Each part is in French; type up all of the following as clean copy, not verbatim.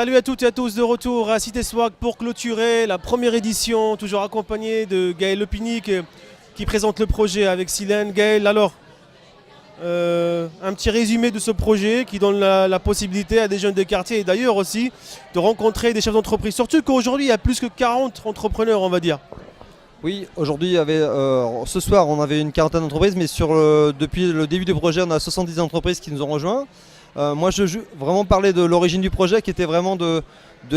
Salut à toutes et à tous, de retour à Cité Swag pour clôturer la première édition, toujours accompagné de Gaël Lepinique qui présente le projet avec Silène. Gaël, alors, un petit résumé de ce projet qui donne la possibilité à des jeunes des quartiers et d'ailleurs aussi de rencontrer des chefs d'entreprise. Surtout qu'aujourd'hui, il y a plus que 40 entrepreneurs, on va dire. Oui, aujourd'hui, ce soir, on avait une quarantaine d'entreprises, mais depuis le début du projet, on a 70 entreprises qui nous ont rejoints. Moi, je veux vraiment parler de l'origine du projet, qui était vraiment de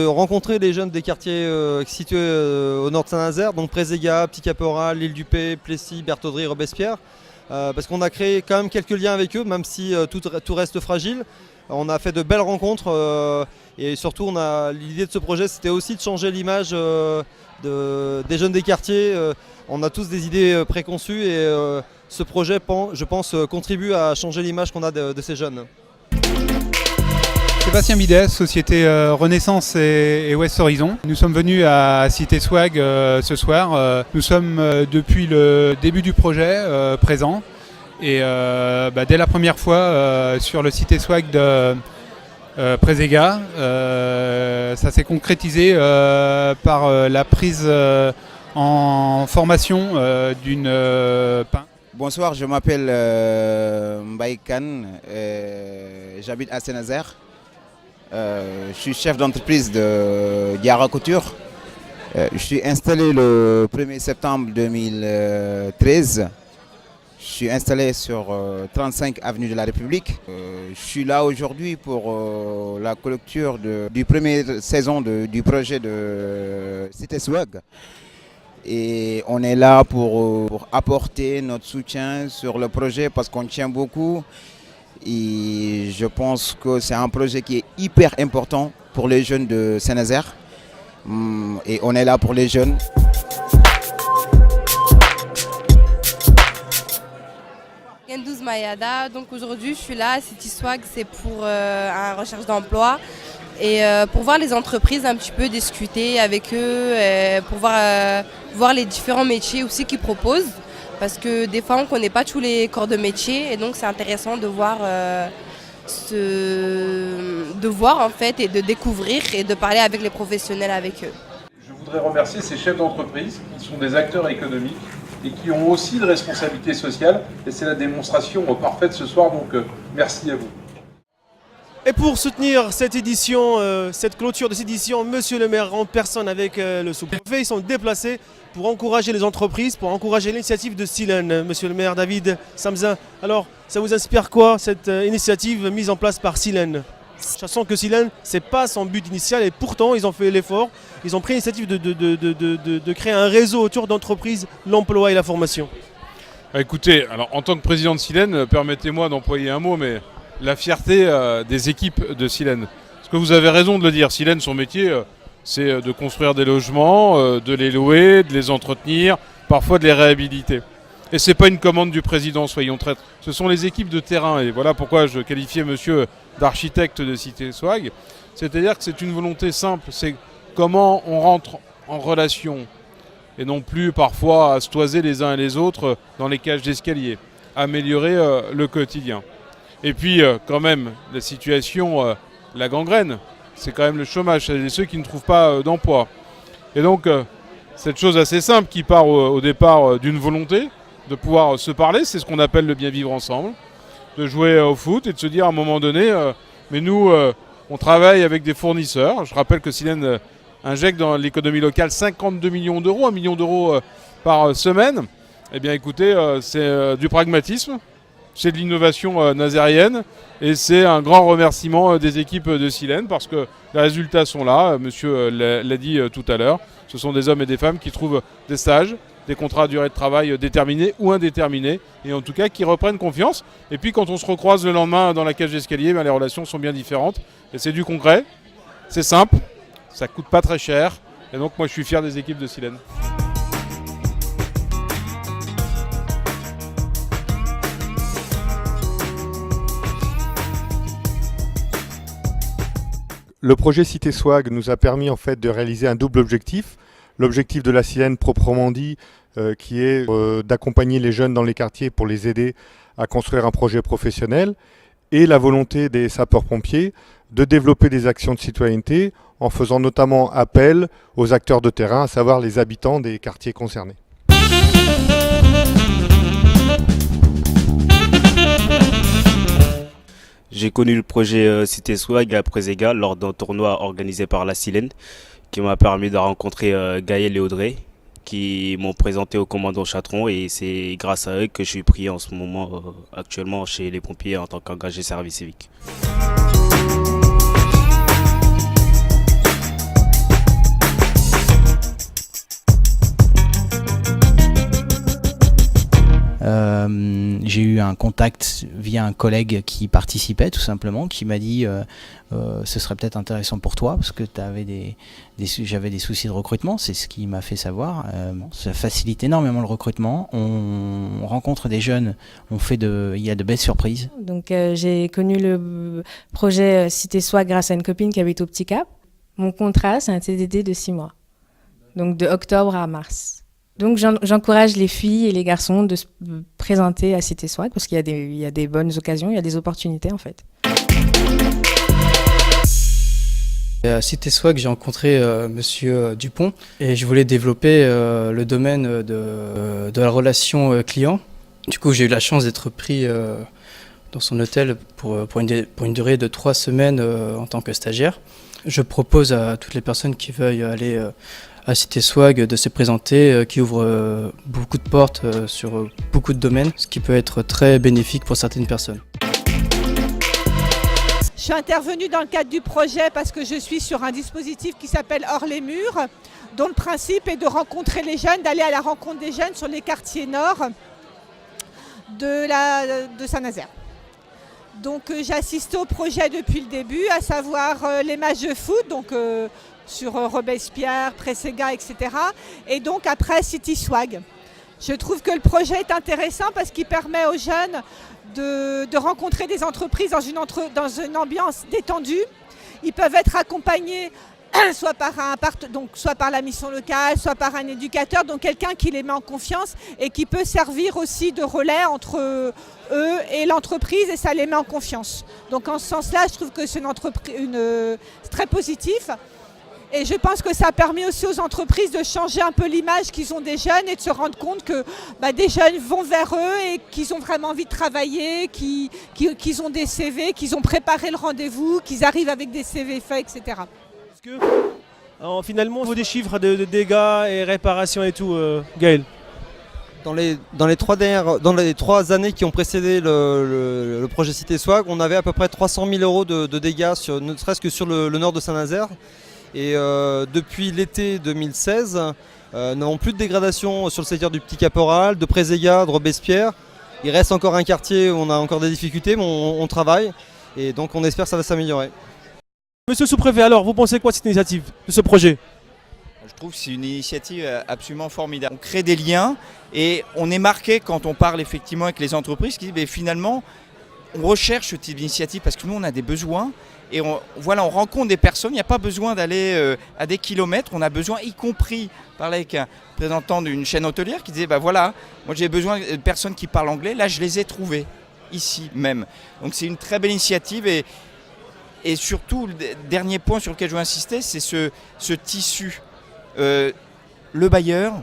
rencontrer les jeunes des quartiers situés au nord de Saint-Nazaire, donc Préséga, Petit Caporal, l'Île du Pé, Plessis, Berthaudry, Robespierre, parce qu'on a créé quand même quelques liens avec eux, même si tout reste fragile. On a fait de belles rencontres et surtout, l'idée de ce projet, c'était aussi de changer l'image des jeunes des quartiers. On a tous des idées préconçues et ce projet, je pense, contribue à changer l'image qu'on a de ces jeunes. Sébastien Bidet, société Renaissance et West Horizon. Nous sommes venus à Cité Swag ce soir. Nous sommes depuis le début du projet présents. Et dès la première fois sur le Cité Swag de Préséga, ça s'est concrétisé par la prise en formation d'une Bonsoir, je m'appelle Mbaye Kane, j'habite à Saint-Nazaire. Je suis chef d'entreprise de Diarra Couture. Je suis installé le 1er septembre 2013. Je suis installé sur 35 avenue de la République. Je suis là aujourd'hui pour la clôture du première saison du projet de Cité Swag. Et on est là pour apporter notre soutien sur le projet parce qu'on tient beaucoup. Et je pense que c'est un projet qui est hyper important pour les jeunes de Saint-Nazaire. Et on est là pour les jeunes. Gendouz Mayada, donc aujourd'hui je suis là à City Swag, c'est pour une recherche d'emploi et pour voir les entreprises un petit peu, discuter avec eux, pour voir les différents métiers aussi qu'ils proposent. Parce que des fois on ne connaît pas tous les corps de métier et donc c'est intéressant de voir en fait et de découvrir et de parler avec les professionnels avec eux. Je voudrais remercier ces chefs d'entreprise qui sont des acteurs économiques et qui ont aussi une responsabilité sociale et c'est la démonstration parfaite ce soir, donc merci à vous. Et pour soutenir cette édition, cette clôture de cette édition, Monsieur le maire en personne avec le sous-préfet, ils sont déplacés pour encourager les entreprises, pour encourager l'initiative de Silène. Monsieur le maire David Samzin, alors ça vous inspire quoi cette initiative mise en place par Silène? Sachant que Silène, ce n'est pas son but initial et pourtant ils ont fait l'effort, ils ont pris l'initiative de créer un réseau autour d'entreprises, l'emploi et la formation. Écoutez, alors en tant que président de Silène, permettez-moi d'employer un mot, mais la fierté des équipes de Silène. Parce que vous avez raison de le dire, Silène, son métier, c'est de construire des logements, de les louer, de les entretenir, parfois de les réhabiliter. Et ce n'est pas une commande du président, soyons traîtres. Ce sont les équipes de terrain. Et voilà pourquoi je qualifiais monsieur d'architecte de Cité Swag. C'est-à-dire que c'est une volonté simple, c'est comment on rentre en relation et non plus parfois à se toiser les uns et les autres dans les cages d'escalier, améliorer le quotidien. Et puis quand même, la situation, la gangrène, c'est quand même le chômage, c'est ceux qui ne trouvent pas d'emploi. Et donc, cette chose assez simple qui part au départ d'une volonté de pouvoir se parler, c'est ce qu'on appelle le bien vivre ensemble, de jouer au foot et de se dire à un moment donné, mais nous, on travaille avec des fournisseurs. Je rappelle que Silène injecte dans l'économie locale 52 millions d'euros, 1 million d'euros par semaine. Eh bien écoutez, c'est du pragmatisme. C'est de l'innovation nazérienne et c'est un grand remerciement des équipes de Silène parce que les résultats sont là, monsieur l'a dit tout à l'heure. Ce sont des hommes et des femmes qui trouvent des stages, des contrats à durée de travail déterminés ou indéterminés et en tout cas qui reprennent confiance. Et puis quand on se recroise le lendemain dans la cage d'escalier, les relations sont bien différentes et c'est du concret, c'est simple, ça coûte pas très cher et donc moi je suis fier des équipes de Silène. Le projet Cité Swag nous a permis en fait de réaliser un double objectif. L'objectif de la Silène proprement dit, qui est d'accompagner les jeunes dans les quartiers pour les aider à construire un projet professionnel. et la volonté des sapeurs-pompiers de développer des actions de citoyenneté en faisant notamment appel aux acteurs de terrain, à savoir les habitants des quartiers concernés. J'ai connu le projet Cité Swag à Préséga lors d'un tournoi organisé par la Silène qui m'a permis de rencontrer Gaël et Audrey qui m'ont présenté au commandant Chatron et c'est grâce à eux que je suis pris en ce moment actuellement chez les pompiers en tant qu'engagé service civique. J'ai eu un contact via un collègue qui participait tout simplement, qui m'a dit ce serait peut-être intéressant pour toi parce que j'avais des soucis de recrutement, c'est ce qui m'a fait savoir. Ça facilite énormément le recrutement, on rencontre des jeunes, il y a de belles surprises. Donc j'ai connu le projet Cité Swag grâce à une copine qui habite au Petit Cap. Mon contrat c'est un CDD de 6 mois, donc de octobre à mars. Donc j'encourage les filles et les garçons de se présenter à Cité Swag parce qu'il y a des bonnes occasions, il y a des opportunités en fait. À Cité Swag, j'ai rencontré Monsieur Dupont et je voulais développer le domaine de la relation client. Du coup, j'ai eu la chance d'être pris dans son hôtel pour une durée de 3 semaines en tant que stagiaire. Je propose à toutes les personnes qui veuillent aller à Cité Swag de se présenter, qui ouvre beaucoup de portes sur beaucoup de domaines, ce qui peut être très bénéfique pour certaines personnes. Je suis intervenue dans le cadre du projet parce que je suis sur un dispositif qui s'appelle Hors les murs, dont le principe est de rencontrer les jeunes, d'aller à la rencontre des jeunes sur les quartiers nord de Saint-Nazaire. Donc j'ai assisté au projet depuis le début, à savoir les matchs de foot, donc sur Robespierre, Préséga, etc. Et donc après City Swag. Je trouve que le projet est intéressant parce qu'il permet aux jeunes de rencontrer des entreprises dans une ambiance détendue. Ils peuvent être accompagnés soit par la mission locale, soit par un éducateur, donc quelqu'un qui les met en confiance et qui peut servir aussi de relais entre eux et l'entreprise et ça les met en confiance. Donc en ce sens-là, je trouve que c'est très positif. Et je pense que ça a permis aussi aux entreprises de changer un peu l'image qu'ils ont des jeunes et de se rendre compte que des jeunes vont vers eux et qu'ils ont vraiment envie de travailler, qu'ils ont des CV, qu'ils ont préparé le rendez-vous, qu'ils arrivent avec des CV faits, etc. Est-ce que finalement, au niveau des chiffres de dégâts et réparations et tout, Gaël? Dans les 3 années qui ont précédé le projet Cité Swag, on avait à peu près 300 000 euros de dégâts, ne serait-ce que sur le nord de Saint-Nazaire. Et depuis l'été 2016, nous n'avons plus de dégradation sur le secteur du Petit Caporal, de Préséga, de Robespierre. Il reste encore un quartier où on a encore des difficultés, mais on travaille. Et donc on espère que ça va s'améliorer. Monsieur le sous-préfet, alors vous pensez quoi de cette initiative, de ce projet? Je trouve que c'est une initiative absolument formidable. On crée des liens et on est marqué quand on parle effectivement avec les entreprises qui disent mais finalement on recherche ce type d'initiative parce que nous on a des besoins. Et on rencontre des personnes, il n'y a pas besoin d'aller à des kilomètres, on a besoin, y compris, parler avec un représentant d'une chaîne hôtelière qui disait, moi j'ai besoin de personnes qui parlent anglais, là je les ai trouvées, ici même. Donc c'est une très belle initiative et surtout, le dernier point sur lequel je veux insister, c'est ce tissu. Le bailleur,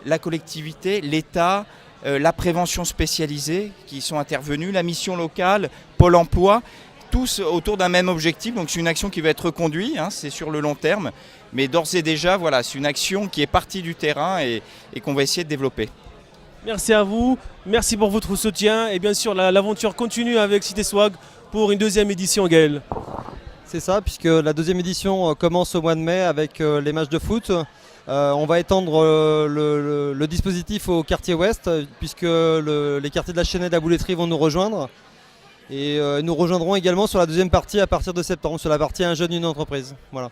la collectivité, l'État, la prévention spécialisée qui sont intervenus, la mission locale, Pôle emploi, tous autour d'un même objectif, donc c'est une action qui va être reconduite, c'est sur le long terme, mais d'ores et déjà, c'est une action qui est partie du terrain et qu'on va essayer de développer. Merci à vous, merci pour votre soutien et bien sûr l'aventure continue avec Cité Swag pour une 2e édition, Gaël. C'est ça, puisque la 2e édition commence au mois de mai avec les matchs de foot. On va étendre le dispositif au quartier ouest, puisque les quartiers de la Chaînée et de la Bouletterie vont nous rejoindre. Et nous rejoindrons également sur la 2e partie à partir de septembre, sur la partie Un jeune, une entreprise. Voilà.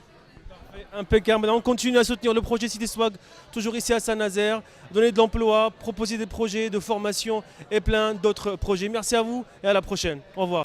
Impeccable. On continue à soutenir le projet Cité Swag, toujours ici à Saint-Nazaire, donner de l'emploi, proposer des projets de formation et plein d'autres projets. Merci à vous et à la prochaine. Au revoir.